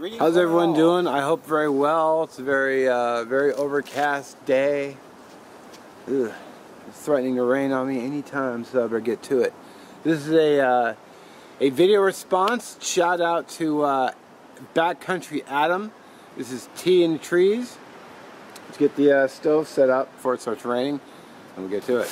How's everyone doing? I hope very well. It's a very overcast day. Ugh. It's threatening to rain on me anytime, so I better get to it. This is a video response. Shout out to Backcountry Adam. This is Tea in the Trees. Let's get the stove set up before it starts raining, and we'll get to it.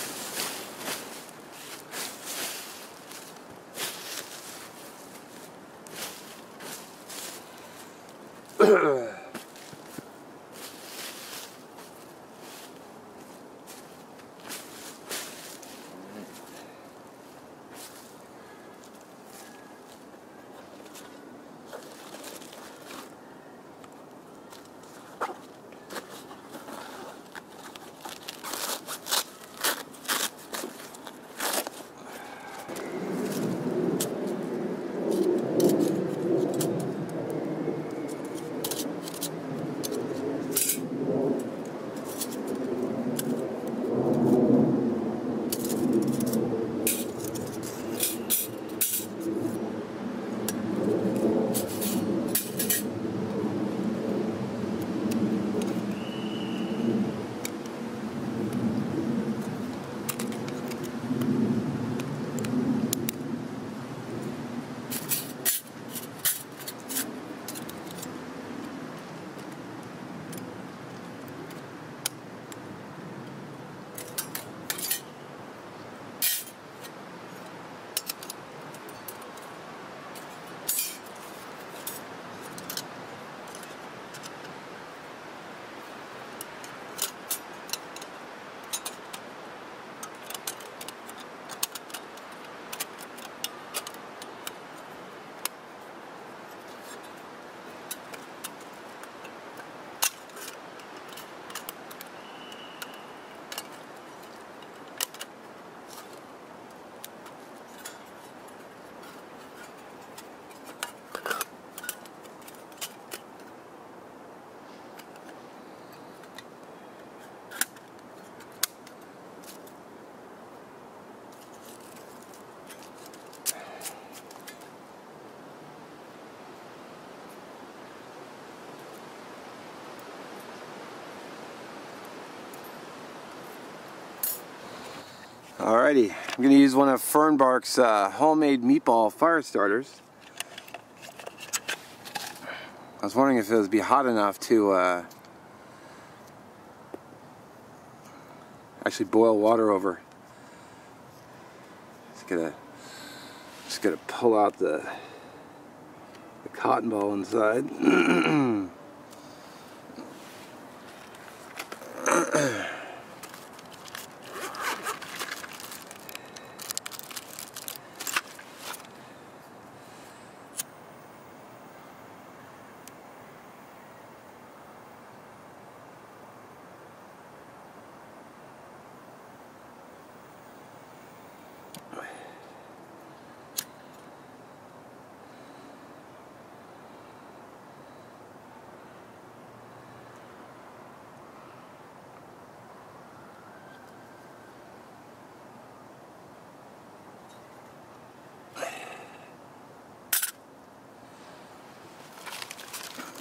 Alrighty, I'm going to use one of Fernbark's homemade meatball fire starters. I was wondering if it would be hot enough to actually boil water over. Just gotta pull out the cotton ball inside.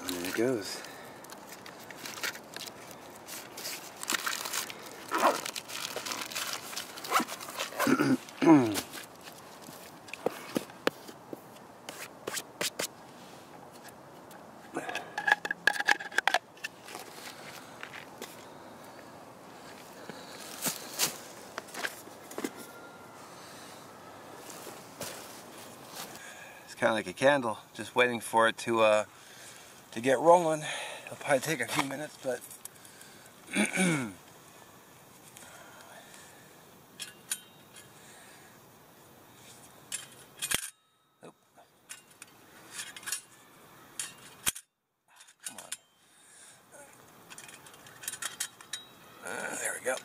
There it goes. It's kind of like a candle, just waiting for it to get rolling. It'll probably take a few minutes, but oh. Come on. There we go.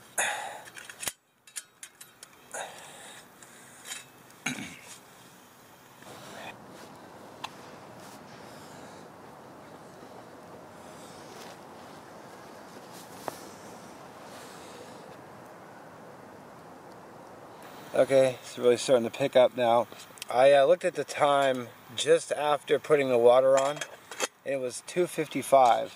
Okay, it's really starting to pick up now. I looked at the time just after putting the water on, and it was 2:55.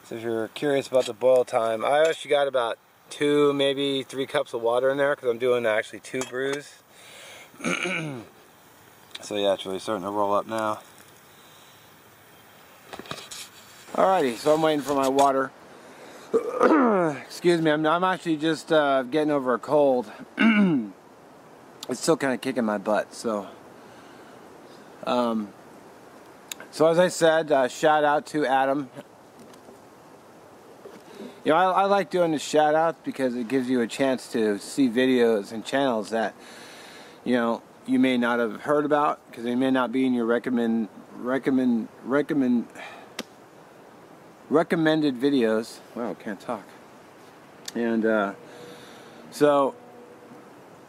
So if you're curious about the boil time, I actually got about 2, maybe 3 cups of water in there because I'm doing actually 2 brews. So yeah, it's really starting to roll up now. Alrighty, so I'm waiting for my water. Excuse me, I'm actually just getting over a cold. It's still kind of kicking my butt, so. So as I said, shout out to Adam. You know, I like doing the shout outs because it gives you a chance to see videos and channels that, you know, you may not have heard about because they may not be in your recommended videos. Wow, can't talk. And so,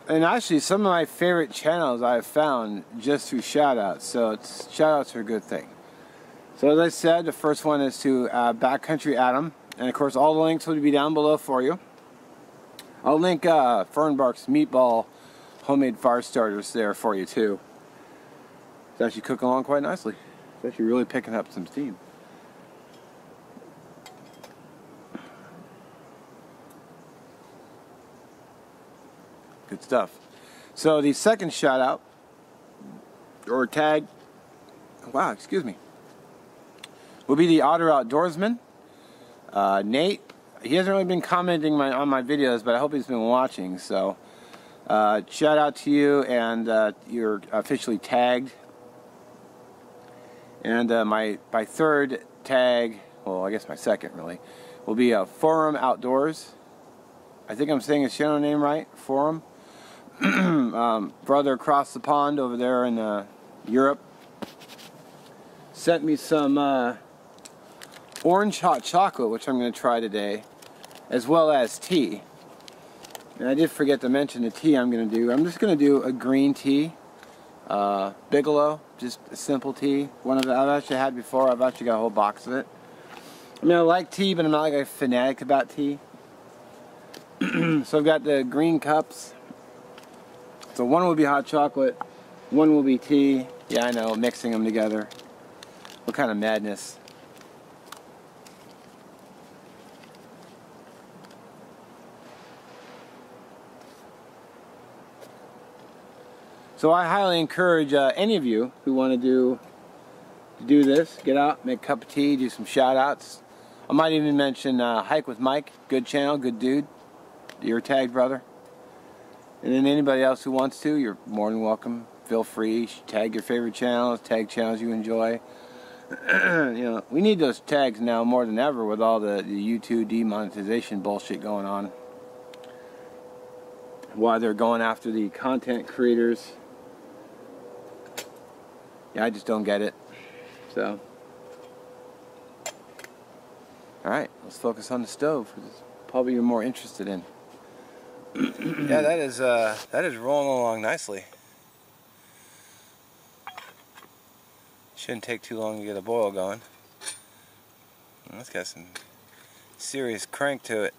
and actually some of my favorite channels I've found just through shout outs. So shout outs are a good thing. So as I said, the first one is to Backcountry Adam. And of course all the links will be down below for you. I'll link Fernbark's Meatball homemade fire starters there for you too. It's actually cooking along quite nicely. It's actually really picking up some steam. Good stuff. So the second shout out, or tag, wow, excuse me, will be the Otter Outdoorsman. Nate, he hasn't really been commenting on my videos, but I hope he's been watching. So shout out to you, and you're officially tagged. And my third tag, well, I guess my second really, will be Furm Outdoors. I think I'm saying his channel name right, Furm. Brother across the pond over there in Europe sent me some orange hot chocolate, which I'm going to try today, as well as tea. And I did forget to mention the tea I'm going to do. I'm just going to do a green tea, Bigelow, just a simple tea. One of the I've actually had before. I've actually got a whole box of it. I mean, I like tea, but I'm not like a fanatic about tea. So I've got the green cups. So one will be hot chocolate, one will be tea. Yeah, I know, mixing them together. What kind of madness. So I highly encourage any of you who want to do this, get out, make a cup of tea, do some shout outs. I might even mention Hike with Mike, good channel, good dude. You're tagged, brother. And then anybody else who wants to, you're more than welcome. Feel free, tag your favorite channels, tag channels you enjoy. You know, we need those tags now more than ever with all the YouTube demonetization bullshit going on. Why they're going after the content creators. Yeah, I just don't get it. So, alright, let's focus on the stove, which is probably you're more interested in. Yeah, that is rolling along nicely. Shouldn't take too long to get a boil going. It's got some serious crank to it.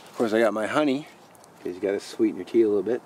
Of course, I got my honey, because you got to sweeten your tea a little bit.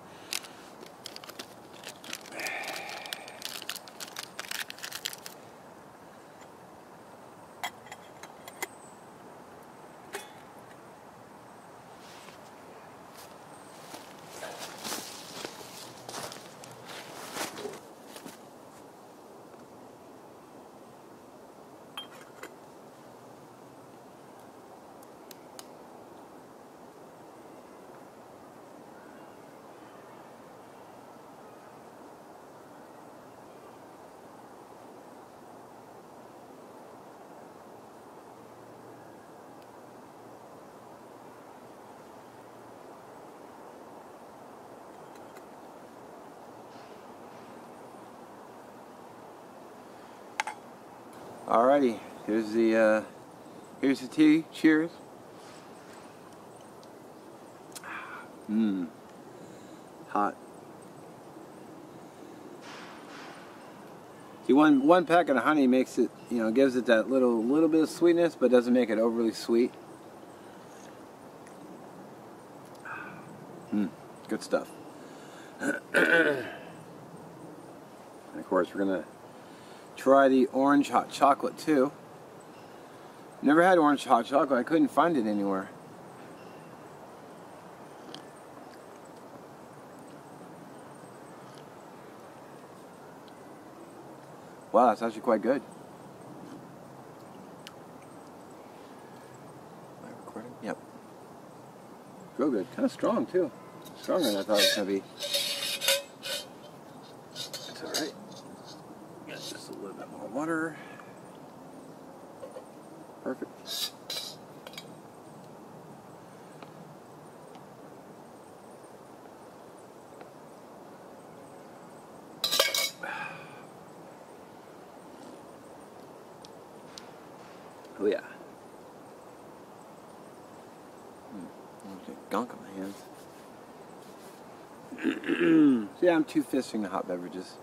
Alrighty, here's the tea. Cheers. Mmm. Hot. See, one packet of honey makes it, gives it that little bit of sweetness, but doesn't make it overly sweet. Good stuff. And of course, we're gonna try the orange hot chocolate too. Never had orange hot chocolate. I couldn't find it anywhere. Wow, that's actually quite good. Am I recording? Yep. Real good. Kind of strong too. Stronger than I thought it was gonna be. That's alright. Just a little bit more water. Perfect. Oh yeah. Gunk on my hands. So yeah, I'm two fisting the hot beverages.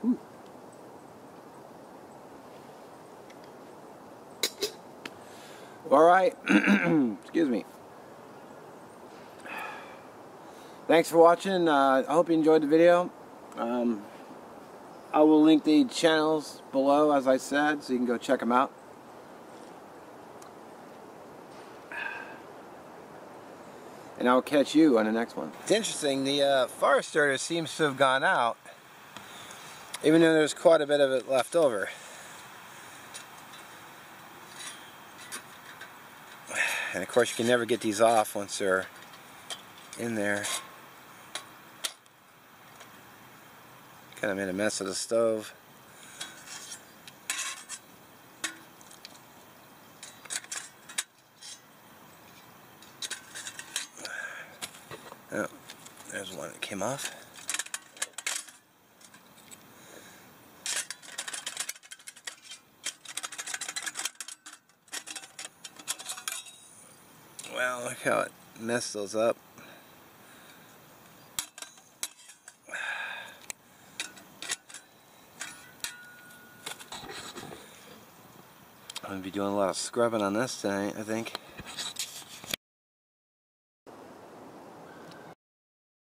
Ooh. All right. Excuse me. Thanks for watching. I hope you enjoyed the video. I will link the channels below, as I said, so you can go check them out. And I'll catch you on the next one. It's interesting, the fire starter seems to have gone out, even though there's quite a bit of it left over. And of course you can never get these off once they're in there. Kind of made a mess of the stove. Oh, there's one that came off. Well, look how it messed those up. I'm going to be doing a lot of scrubbing on this tonight, I think.